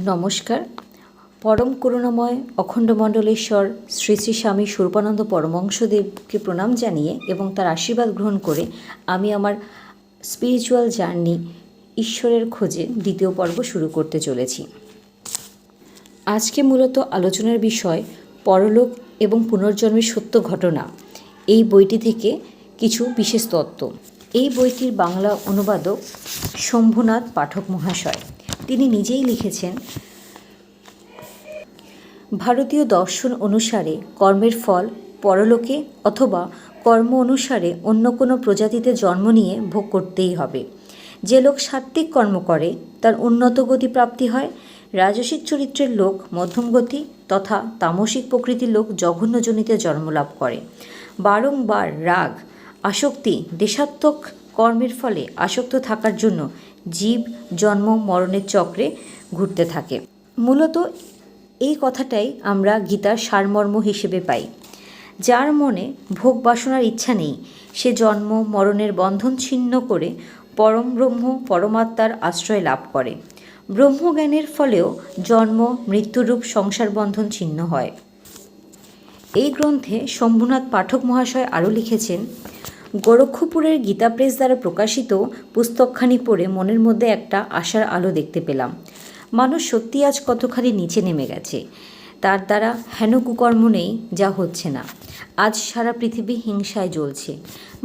নমস্কার। পরম করুণাময় অখণ্ডমণ্ডলেশ্বর শ্রী শ্রী স্বামী স্বরূপানন্দ পরমহংসদেবকে প্রণাম জানিয়ে এবং তার আশীর্বাদ গ্রহণ করে আমি আমার স্পিরিচুয়াল জার্নি ঈশ্বরের খোঁজে দ্বিতীয় পর্ব শুরু করতে চলেছি। আজকে মূলত আলোচনার বিষয় পরলোক এবং পুনর্জন্মের সত্য ঘটনা। এই বইটি থেকে কিছু বিশেষ তত্ত্ব। এই বইটির বাংলা অনুবাদক শম্ভুনাথ পাঠক মহাশয়। তিনি নিজেই লিখেছেন, ভারতীয় দর্শন অনুসারে কর্মের ফল পরলোকে অথবা কর্ম অনুসারে অন্য কোনো প্রজাতিতে জন্ম নিয়ে ভোগ করতেই হবে। যে লোক সাত্ত্বিক কর্ম করে তার উন্নত গতি প্রাপ্তি হয়, রাজসিক চরিত্রের লোক মধ্যম গতি তথা তামসিক প্রকৃতির লোক জঘন্যজনিতে জন্মলাভ করে। বারংবার রাগ আসক্তি দেশাত্মক কর্মের ফলে আসক্ত থাকার জন্য জীব জন্ম মরণের চক্রে ঘুরতে থাকে। মূলত এই কথাটাই আমরা গীতার সারমর্ম হিসেবে পাই। যার মনে ভোগ বাসনার ইচ্ছা নেই সে জন্ম মরণের বন্ধন ছিন্ন করে পরম ব্রহ্ম পরমাত্মার আশ্রয় লাভ করে। ব্রহ্মজ্ঞানের ফলেও জন্ম মৃত্যুরূপ সংসার বন্ধন ছিন্ন হয়। এই গ্রন্থে শম্ভুনাথ পাঠক মহাশয় আরও লিখেছেন, গোরক্ষপুরের গীতা প্রেস দ্বারা প্রকাশিত পুস্তকখানি পড়ে মনের মধ্যে একটা আশার আলো দেখতে পেলাম। মানুষ সত্যি আজ কতখানি নিচে নেমে গেছে। তার দ্বারা হেন কুকর্ম নেই যা হচ্ছে না। আজ সারা পৃথিবী হিংসায় জ্বলছে।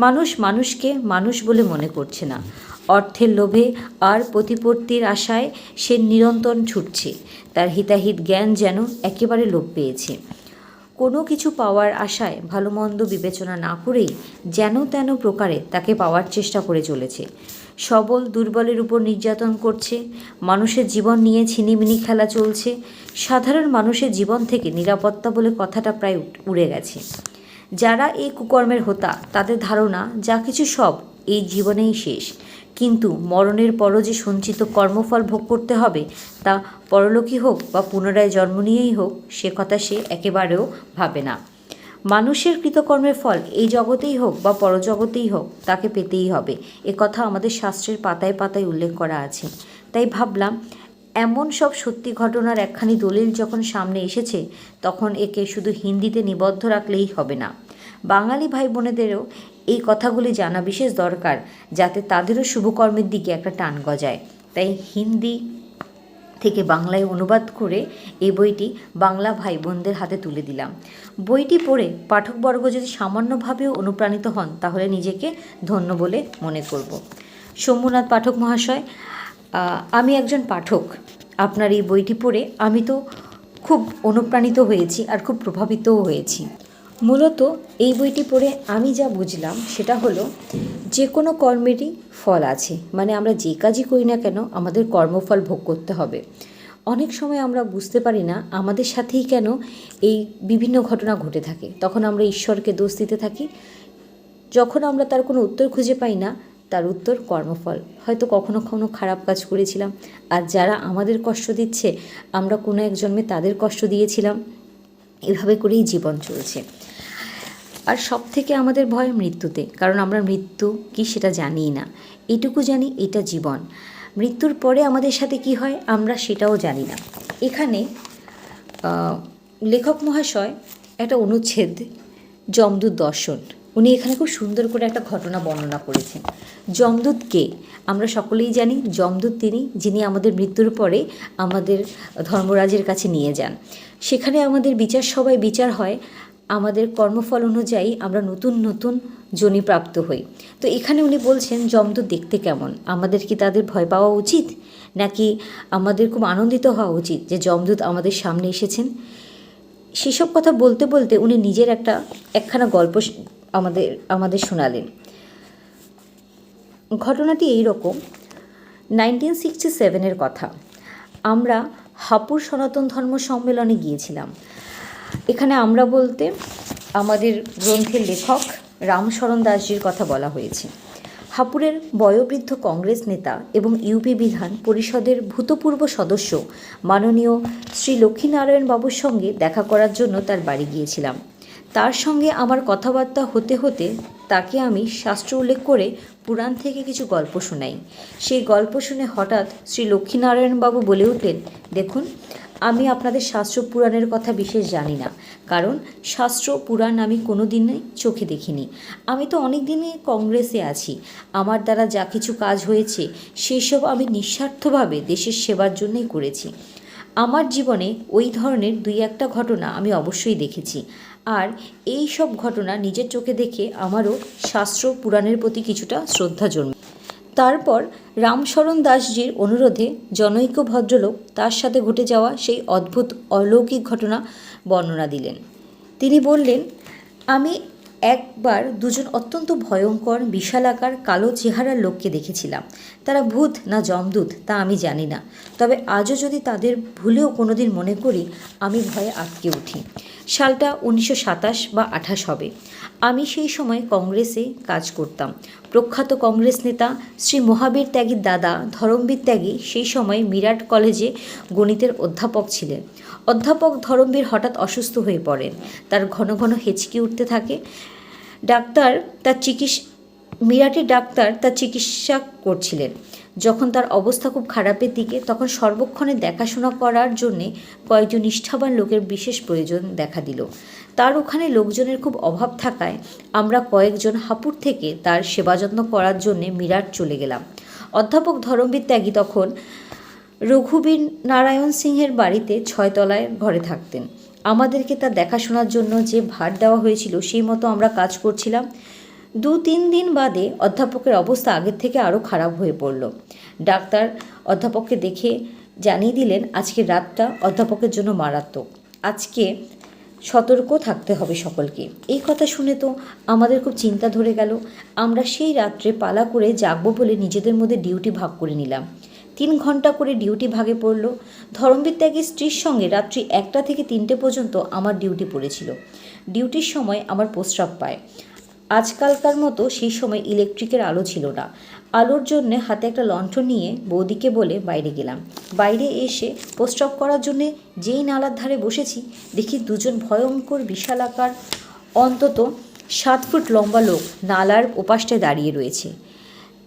মানুষ মানুষকে মানুষ বলে মনে করছে না। অর্থের লোভে আর প্রতিপত্তির আশায় সে নিরন্তর ছুটছে। তার হিতাহিত জ্ঞান যেন একেবারে লোপ পেয়েছে। কোনো কিছু পাওয়ার আশায় ভালো মন্দ বিবেচনা না করেই যেন তেন প্রকারে তাকে পাওয়ার চেষ্টা করে চলেছে। সবল দুর্বলের উপর নির্যাতন করছে। মানুষের জীবন নিয়ে ছিনিমিনি খেলা চলছে। সাধারণ মানুষের জীবন থেকে নিরাপত্তা বলে কথাটা প্রায় উড়ে গেছে। যারা এই কুকর্মের হোতা তাদের ধারণা যা কিছু সব এই জীবনেই শেষ, কিন্তু মরণের পরও যে সঞ্চিত কর্মফল ভোগ করতে হবে তা পরলোকই হোক বা পুনরায় জন্ম নিয়েই হোক সে কথা সে একেবারেও ভাবে না। মানুষের কৃতকর্মের ফল এই জগতেই হোক বা পরজগতেই হোক তাকে পেতেই হবে, এ কথা আমাদের শাস্ত্রের পাতায় পাতায় উল্লেখ করা আছে। তাই ভাবলাম এমন সব সত্যি ঘটনার একখানি দলিল যখন সামনে এসেছে তখন একে শুধু হিন্দিতে নিবদ্ধ রাখলেই হবে না। বাঙালি ভাই বোনেদেরও এই কথাগুলি জানা বিশেষ দরকার, যাতে তাদেরও শুভকর্মের দিকে একটা টান গজায়। তাই হিন্দি থেকে বাংলায় অনুবাদ করে এই বইটি বাংলা ভাই বোনদের হাতে তুলে দিলাম। বইটি পড়ে পাঠকবর্গ যদি সামান্যভাবেও অনুপ্রাণিত হন তাহলে নিজেকে ধন্য বলে মনে করব। শম্ভুনাথ পাঠক মহাশয়, আমি একজন পাঠক। আপনার এই বইটি পড়ে আমি তো খুব অনুপ্রাণিত হয়েছি আর খুব প্রভাবিতও হয়েছি। মূলত এই বইটি পড়ে আমি যা বুঝলাম সেটা হলো, যে কোনো কর্মেরই ফল আছে। মানে আমরা যে কাজই করি না কেন আমাদের কর্মফল ভোগ করতে হবে। অনেক সময় আমরা বুঝতে পারি না আমাদের সাথেই কেন এই বিভিন্ন ঘটনা ঘটে থাকে। তখন আমরা ঈশ্বরকে দোষ দিতে থাকি। যখন আমরা তার কোনো উত্তর খুঁজে পাই না, তার উত্তর কর্মফল। হয়তো কখনো কখনো খারাপ কাজ করেছিলাম, আর যারা আমাদের কষ্ট দিচ্ছে আমরা কোনো এক জন্মে তাদের কষ্ট দিয়েছিলাম। এভাবে করেই জীবন চলছে। আর সব থেকে আমাদের ভয় মৃত্যুতে, কারণ আমরা মৃত্যু কি সেটা জানিই না। এটুকু জানি এটা জীবন। মৃত্যুর পরে আমাদের সাথে কি হয় আমরা সেটাও জানি না। এখানে লেখক মহাশয় একটা অনুচ্ছেদ যমদূত দর্শন, উনি এখানে খুব সুন্দর করে একটা ঘটনা বর্ণনা করেছেন। যমদূত কে? আমরা সকলেই জানি যমদূত তিনি যিনি আমাদের মৃত্যুর পরে আমাদের ধর্মরাজের কাছে নিয়ে যান। সেখানে আমাদের বিচার সভায় বিচার হয়, আমাদের কর্মফল অনুযায়ী আমরা নতুন নতুন যোনি প্রাপ্ত হই। তো এখানে উনি বলছেন যমদূত দেখতে কেমন, আমাদের কি তাদের ভয় পাওয়া উচিত, নাকি আমাদের খুব আনন্দিত হওয়া উচিত যে যমদূত আমাদের সামনে এসেছেন? সেসব কথা বলতে বলতে উনি নিজের একখানা গল্প আমাদের শোনালেন। ঘটনাটি এই রকম, 1967 কথা। আমরা হাপুর সনাতন ধর্ম সম্মেলনে গিয়েছিলাম। এখানে আমরা বলতে আমাদের গ্রন্থের লেখক রামশরণ দাসজির কথা বলা হয়েছে। হাপুরের বয়োবৃদ্ধ কংগ্রেস নেতা এবং ইউপি বিধান পরিষদের ভূতপূর্ব সদস্য মাননীয় শ্রী লক্ষ্মীনারায়ণ বাবুর সঙ্গে দেখা করার জন্য তার বাড়ি গিয়েছিলাম। তার সঙ্গে আমার কথাবার্তা হতে হতে তাকে আমি শাস্ত্র উল্লেখ করে পুরাণ থেকে কিছু গল্প শোনাই। সেই গল্প শুনে হঠাৎ শ্রী লক্ষ্মীনারায়ণবাবু বলে উঠলেন, দেখুন, আমি আপনাদের শাস্ত্র পুরাণের কথা বিশেষ জানি না, কারণ শাস্ত্র পুরাণ আমি কোনো দিনই চোখে দেখিনি। আমি তো অনেক দিনই কংগ্রেসে আছি। আমার দ্বারা যা কিছু কাজ হয়েছে সেসব আমি নিঃস্বার্থভাবে দেশের সেবার জন্যই করেছি। আমার জীবনে ওই ধরনের দুই একটা ঘটনা আমি অবশ্যই দেখেছি, আর এই সব ঘটনা নিজের চোখে দেখে আমারও শাস্ত্র পুরাণের প্রতি কিছুটা শ্রদ্ধা জন্মে। তারপর রামশরণ দাসজির অনুরোধে জনৈক ভদ্রলোক তার সাথে ঘটে যাওয়া সেই অদ্ভুত অলৌকিক ঘটনা বর্ণনা দিলেন। তিনি বললেন, আমি একবার দুজন অত্যন্ত ভয়ঙ্কর বিশালাকার কালো চেহারার লোককে দেখেছিলাম। তারা ভূত না যমদূত তা আমি জানি না, তবে আজও যদি তাদের ভুলেও কোনোদিন মনে করি আমি ভয়ে আটকে উঠি। সালটা 1927 বা 28 হবে। আমি সেই সময় কংগ্রেসে কাজ করতাম। প্রখ্যাত কংগ্রেস নেতা শ্রী মহাবীর ত্যাগীর দাদা ধরমবীর ত্যাগী সেই সময় মিরাট কলেজে গণিতের অধ্যাপক ছিলেন। অধ্যাপক ধরমবীর হঠাৎ অসুস্থ হয়ে পড়েন। তার ঘন ঘন হেঁচকি উঠতে থাকে। মিরাটের ডাক্তার তার চিকিৎসা করছিলেন। যখন তার অবস্থা খুব খারাপের দিকে, তখন সর্বক্ষণে দেখাশোনা করার জন্যে কয়েকজন নিষ্ঠাবান লোকের বিশেষ প্রয়োজন দেখা দিল। তার ওখানে লোকজনের খুব অভাব থাকায় আমরা কয়েকজন হাপুর থেকে তার সেবা যত্ন করার জন্যে মিরাট চলে গেলাম। অধ্যাপক ধরমবীর ত্যাগী তখন রঘুবীর নারায়ণ সিংহের বাড়িতে 6 তলায় ঘরে থাকতেন। আমাদেরকে তার দেখাশোনার জন্য যে ভার দেওয়া হয়েছিল সেই মতো আমরা কাজ করছিলাম। 2-3 দিন বাদে অধ্যাপকের অবস্থা আগের থেকে আরও খারাপ হয়ে পড়ল। ডাক্তার অধ্যাপককে দেখে জানিয়ে দিলেন, আজকের রাতটা অধ্যাপকের জন্য মারাত্মক, আজকে সতর্ক থাকতে হবে সকলকে। এই কথা শুনে তো আমাদের খুব চিন্তা ধরে গেল। আমরা সেই রাত্রে পালা করে জাগবো বলে নিজেদের মধ্যে ডিউটি ভাগ করে নিলাম। 3 ঘন্টা করে ডিউটি ভাগে পড়ল। ধরমবীর ত্যাগীর স্ত্রীর সঙ্গে রাত্রি 1টা থেকে 3টে পর্যন্ত আমার ডিউটি পড়েছিল। ডিউটির সময় আমার প্রস্রাব পায়। আজকালকার মতো সেই সময় ইলেকট্রিকের আলো ছিল না। আলোর জন্যে হাতে একটা লণ্ঠন নিয়ে বৌদিকে বলে বাইরে গেলাম। বাইরে এসে প্রস্রাব করার জন্যে যেই নালার ধারে বসেছি, দেখি দুজন ভয়ঙ্কর বিশালাকার অন্তত 7 ফুট লম্বা লোক নালার ওপাশটায় দাঁড়িয়ে রয়েছে।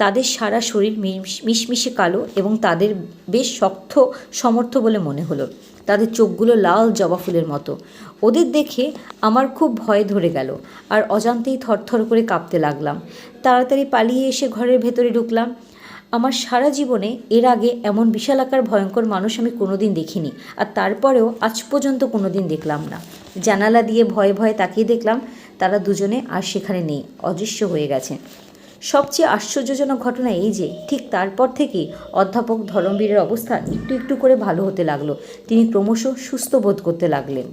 তাদের সারা শরীর মিশমিশে কালো এবং তাদের বেশ শক্ত সমর্থ বলে মনে হলো। তাদের চোখগুলো লাল জবা ফুলের মতো। ওদের দেখে আমার খুব ভয় ধরে গেল, আর অজান্তেই থরথর করে কাঁপতে লাগলাম। তাড়াতাড়ি পালিয়ে এসে ঘরের ভেতরে ঢুকলাম। আমার সারা জীবনে এর আগে এমন বিশালাকার ভয়ঙ্কর মানুষ আমি কোনোদিন দেখিনি, আর তারপরেও আজ পর্যন্ত কোনোদিন দেখলাম না। জানালা দিয়ে ভয়ে ভয়ে তাকিয়ে দেখলাম তারা দুজনে আর সেখানে নেই, অদৃশ্য হয়ে গেছে। সবচেয়ে আশ্চর্যজনক ঘটনা এই যে ঠিক তারপর থেকেই অধ্যাপক ধরমবীরের অবস্থা একটু একটু করে ভালো হতে লাগলো। তিনি ক্রমশ সুস্থ বোধ করতে লাগলেন।